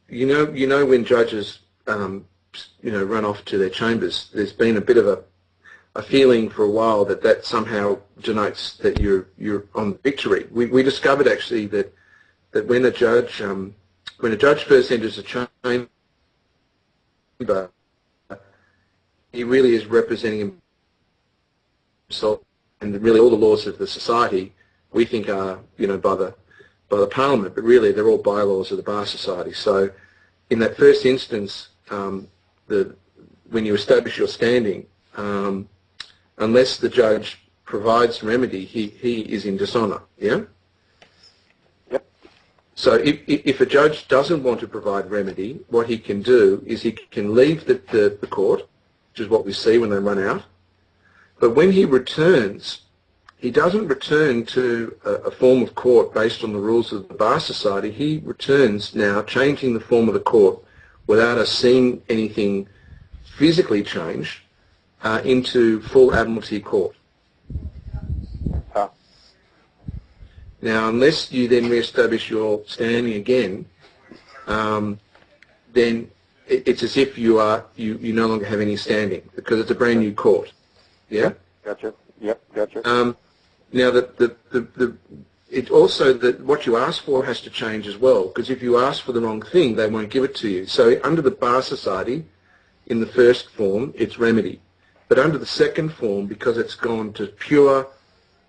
you know when judges, run off to their chambers, there's been a bit of a feeling for a while that somehow denotes that you're on victory. We discovered actually that when a judge first enters a chamber, he really is representing himself, and really all the laws of the society we think are by the Parliament, but really they're all bylaws of the Bar Society. So in that first instance, when you establish your standing, unless the judge provides remedy, he is in dishonour. Yeah. Yep. So if a judge doesn't want to provide remedy, what he can do is he can leave the court, which is what we see when they run out. But when he returns, he doesn't return to a form of court based on the rules of the Bar Society. He returns now, changing the form of the court without us seeing anything physically change, into full Admiralty Court. Now, unless you then re-establish your standing again, then it's as if you no longer have any standing, because it's a brand new court. Yeah. Gotcha. Yep. Gotcha. Now, it also that what you ask for has to change as well, because if you ask for the wrong thing, they won't give it to you. So under the Bar Society, in the first form, it's remedy. But under the second form, because it's gone to pure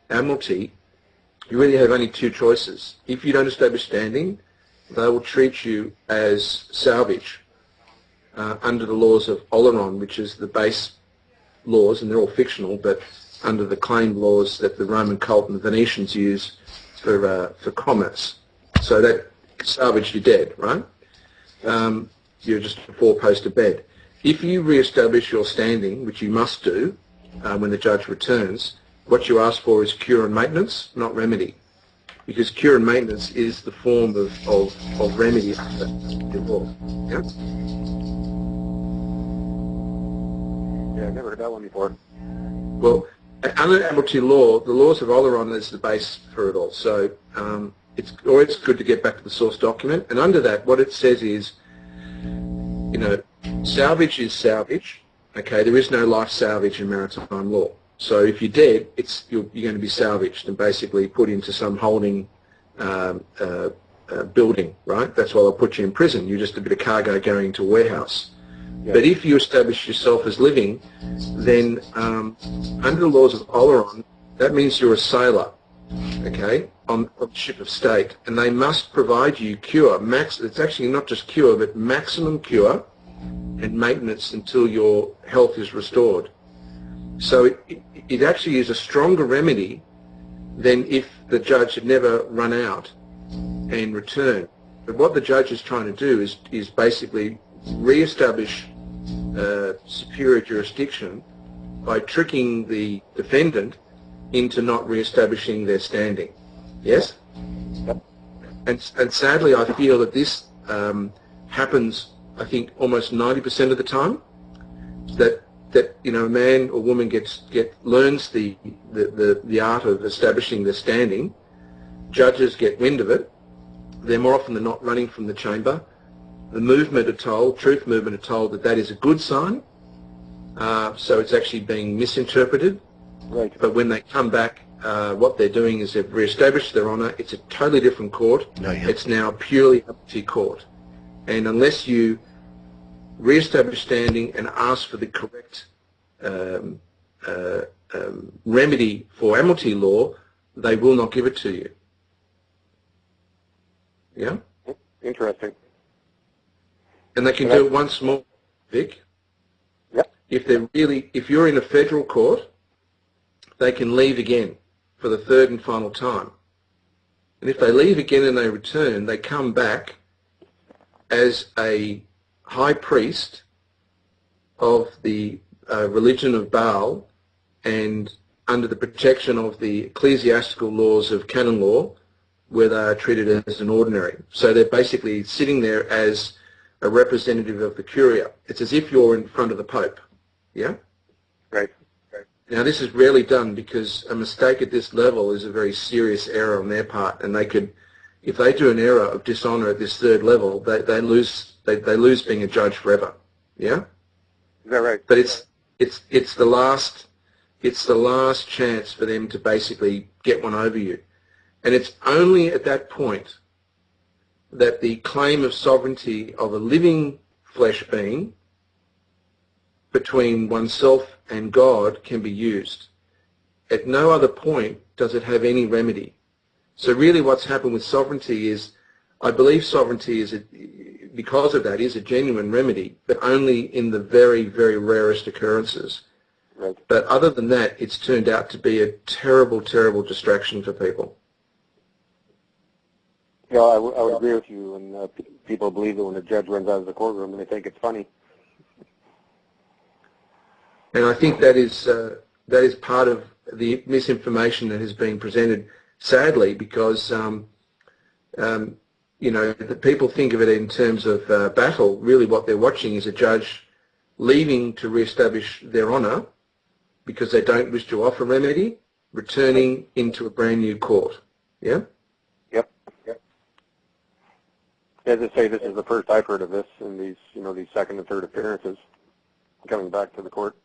Admiralty, you really have only two choices. If you don't establish standing, they will treat you as salvage under the laws of Oleron, which is the base laws, and they're all fictional, but under the claimed laws that the Roman cult and the Venetians use for commerce. So that salvage, you're dead, right? You're just a four-post of bed. If you re-establish your standing, which you must do when the judge returns, what you ask for is cure and maintenance, not remedy, because cure and maintenance is the form of remedy under the law. Yeah? Yeah, I've never heard that one before. Well, under Admiralty law, the laws of Oleron is the base for it all. So it's always good to get back to the source document. And under that, what it says is, salvage is salvage. Okay, there is no life salvage in maritime law. So if you're dead, you're going to be salvaged and basically put into some holding building, right? That's why they'll put you in prison. You're just a bit of cargo going to a warehouse. Yeah. But if you establish yourself as living, then under the laws of Oleron, that means you're a sailor, okay, on a ship of state, and they must provide you cure. It's actually not just cure, but maximum cure and maintenance until your health is restored. So it actually is a stronger remedy than if the judge had never run out and returned. But what the judge is trying to do is basically re-establish superior jurisdiction by tricking the defendant into not re-establishing their standing. Yes? Yep. And sadly, I feel that this happens, I think, almost 90% of the time, that a man or woman learns the art of establishing their standing. Judges get wind of it. They're more often than not running from the chamber. The movement truth movement are told that is a good sign. So it's actually being misinterpreted. Right. But when they come back, what they're doing is they've re-established their honour. It's a totally different court. No, yeah. It's now purely Admiralty court. And unless you re-establish standing and ask for the correct remedy for Admiralty law, they will not give it to you. Yeah? Interesting. And they can do it once more, Vic. Yep. If you're in a federal court, they can leave again for the third and final time. And if they leave again and they return, they come back as a high priest of the religion of BAAL, and under the protection of the ecclesiastical laws of canon law, where they are treated as an ordinary. So they're basically sitting there as a representative of the Curia. It's as if you're in front of the Pope. Yeah? Right. Now, this is rarely done because a mistake at this level is a very serious error on their part, and they could if they do an error of dishonor at this third level, they lose being a judge forever. Yeah? Is that right? But it's the last chance for them to basically get one over you. And it's only at that point that the claim of sovereignty of a living flesh being between oneself and God can be used. At no other point does it have any remedy. So really what's happened with sovereignty is, I believe sovereignty is, because of that, is a genuine remedy, but only in the very, very rarest occurrences. Right. But other than that, it's turned out to be a terrible, terrible distraction for people. Yeah, I would agree with you. And people believe that when a judge runs out of the courtroom, they think it's funny. And I think that is part of the misinformation that has been presented, sadly, because you know, the people think of it in terms of battle. Really what they're watching is a judge leaving to re-establish their honour because they don't wish to offer remedy, returning into a brand new court. Yeah? Yep. As I say, this is the first I've heard of this in these, you know, these second and third appearances coming back to the court.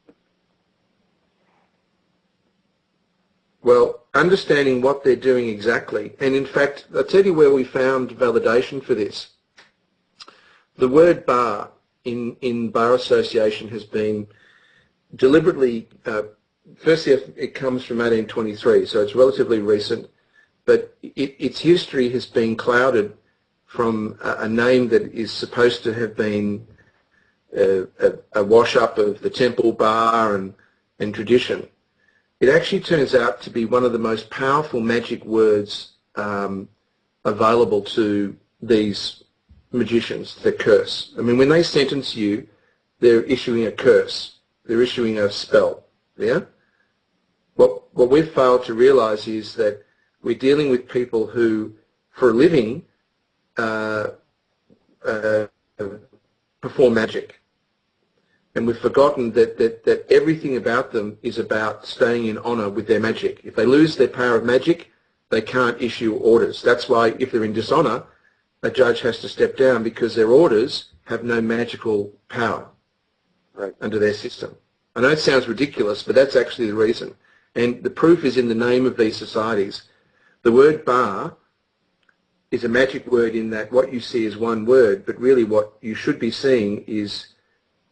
Well, understanding what they're doing exactly, and in fact, I'll tell you where we found validation for this. The word bar in bar association has been deliberately, firstly it comes from 1823, so it's relatively recent, but its history has been clouded from a name that is supposed to have been a wash-up of the temple bar and tradition. It actually turns out to be one of the most powerful magic words available to these magicians that curse. I mean, when they sentence you, they're issuing a curse. They're issuing a spell. Yeah? What we've failed to realize is that we're dealing with people who, for a living, perform magic. And we've forgotten that everything about them is about staying in honour with their magic. If they lose their power of magic, they can't issue orders. That's why if they're in dishonour, a judge has to step down because their orders have no magical power under their system. I know it sounds ridiculous, but that's actually the reason. And the proof is in the name of these societies. The word bar is a magic word in that what you see is one word, but really what you should be seeing is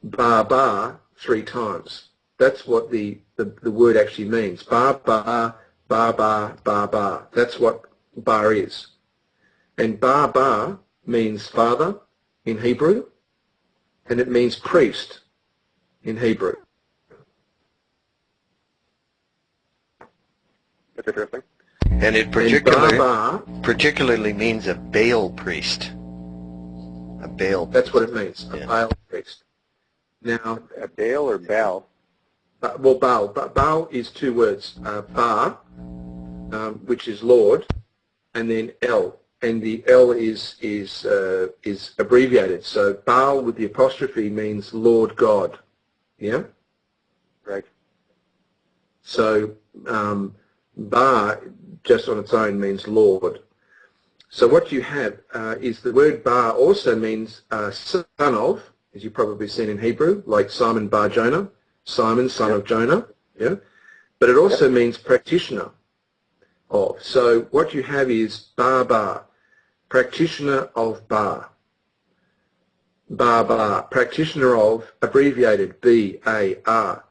bar bar 3 times. That's what the word actually means. Bar bar, bar bar, bar bar. That's what bar is. And bar bar means father in Hebrew, and it means priest in Hebrew. That's interesting. And it particularly means a BAAL priest. A BAAL priest. That's what it means, a BAAL priest. Now, A BAAL or BAAL? well, BAAL. BAAL is 2 words. Bar, which is Lord, and then L. And the L is abbreviated. So BAAL with the apostrophe means Lord God. Yeah? Right. So bar, just on its own, means Lord. So what you have is the word bar also means son of, as you've probably seen in Hebrew, like Simon bar Jonah, Simon, son of Jonah. Yeah? But it also means practitioner of. So what you have is bar bar, practitioner of bar. Bar bar, practitioner of, abbreviated B-A-R.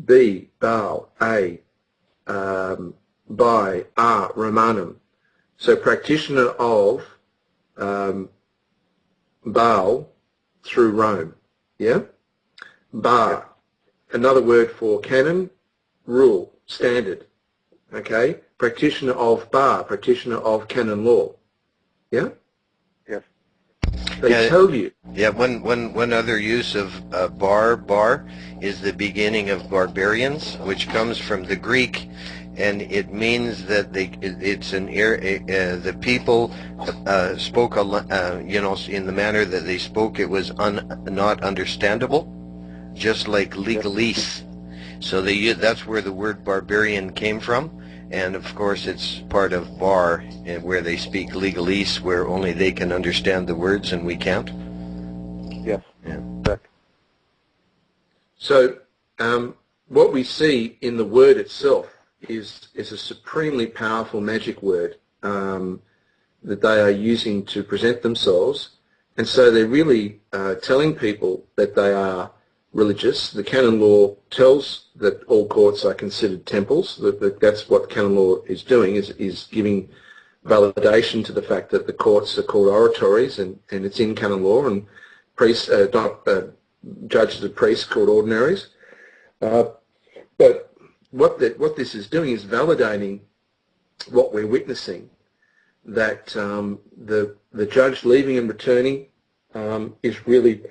B, Baal, A, by, R, Romanum. So practitioner of Baal through Rome. Yeah? Bar, another word for canon, rule, standard. Okay? Practitioner of bar, practitioner of canon law. Yeah? Yes. They tell you. Yeah, one other use of bar is the beginning of barbarians, which comes from the Greek, and it means that the people spoke in the manner that they spoke. It was not understandable, just like legalese. So that's where the word barbarian came from, And of course it's part of BAAL, where they speak legalese, where only they can understand the words and we can't. Yes. Yeah. Correct. So what we see in the word itself is a supremely powerful magic word that they are using to present themselves. And so they're really telling people that they are religious. The canon law tells that all courts are considered temples. That's what canon law is doing, is giving validation to the fact that the courts are called oratories, and it's in canon law, and priests, judges and priests called ordinaries. But what this is doing is validating what we're witnessing, that the judge leaving and returning is really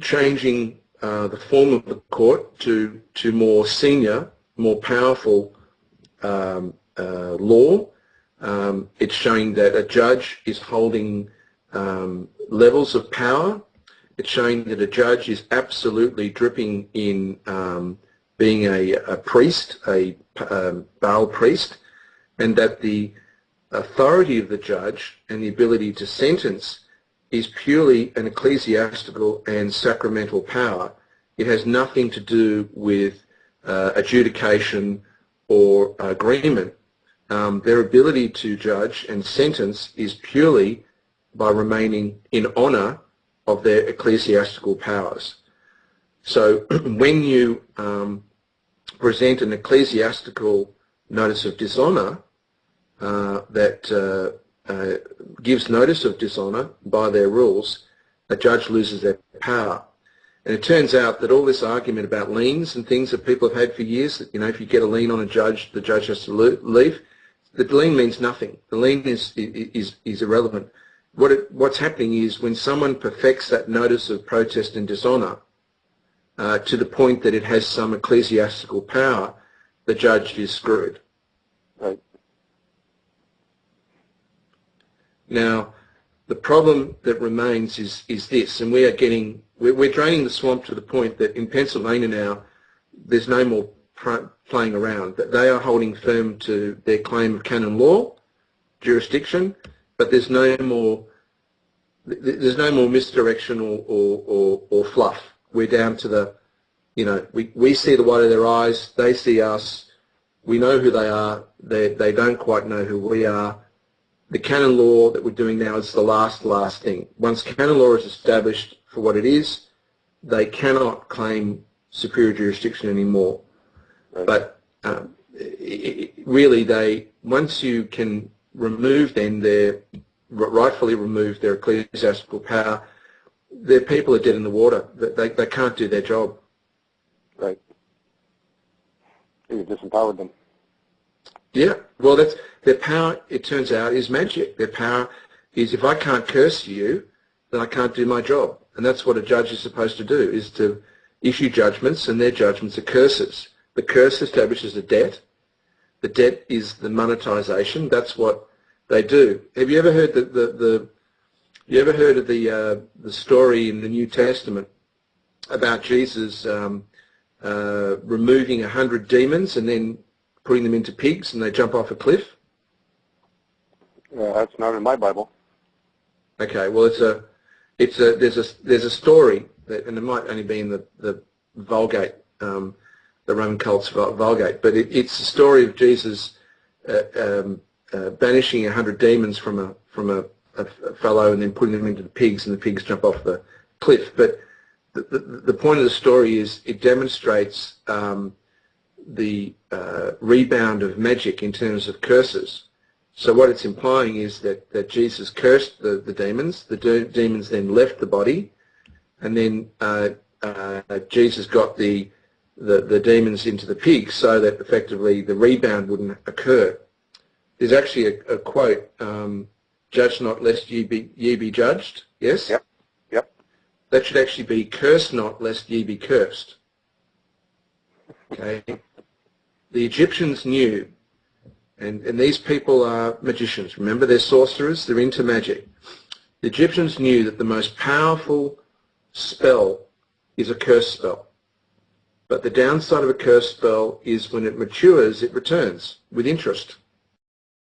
changing the form of the court to more senior, more powerful law. It's showing that a judge is holding levels of power. It's showing that a judge is absolutely dripping in being a priest, a BAAL priest, and that the authority of the judge and the ability to sentence is purely an ecclesiastical and sacramental power. It has nothing to do with adjudication or agreement. Their ability to judge and sentence is purely by remaining in honour of their ecclesiastical powers. So when you present an ecclesiastical notice of dishonour that gives notice of dishonour by their rules, a judge loses their power. And it turns out that all this argument about liens and things that people have had for years, that, you know, if you get a lien on a judge, the judge has to leave, the lien means nothing. The lien is irrelevant. What's happening is when someone perfects that notice of protest and dishonour to the point that it has some ecclesiastical power, the judge is screwed. Right. Now, the problem that remains is this, and we're draining the swamp to the point that in Pennsylvania now, there's no more playing around. That they are holding firm to their claim of canon law jurisdiction, but there's no more misdirection or fluff. We're down to the, you know, we see the white of their eyes, they see us, we know who they are, they don't quite know who we are. The canon law that we're doing now is the last thing. Once canon law is established for what it is, they cannot claim superior jurisdiction anymore. Right. But really, once you can remove rightfully remove their ecclesiastical power, their people are dead in the water. They can't do their job. Right. You've disempowered them. Yeah, well, that's their power. It turns out is magic. Their power is, if I can't curse you, then I can't do my job, and that's what a judge is supposed to do: is to issue judgments, and their judgments are curses. The curse establishes a debt. The debt is the monetization. That's what they do. Have you ever heard the story in the New Testament about Jesus removing 100 demons and then putting them into pigs and they jump off a cliff? That's not in my Bible. Okay, well, there's a story that, and it might only be in the Vulgate, the Roman cult's Vulgate, but it's a story of Jesus banishing 100 demons from a fellow and then putting them into the pigs, and the pigs jump off the cliff. But the point of the story is it demonstrates the rebound of magic in terms of curses. So what it's implying is that Jesus cursed the demons. The demons then left the body, and then Jesus got the demons into the pigs so that effectively the rebound wouldn't occur. There's actually a quote, "Judge not lest ye be judged." Yes? Yep. Yep. That should actually be, "Curse not lest ye be cursed." Okay? The Egyptians knew, and these people are magicians. Remember, they're sorcerers, they're into magic. The Egyptians knew that the most powerful spell is a curse spell. But the downside of a curse spell is when it matures, it returns with interest.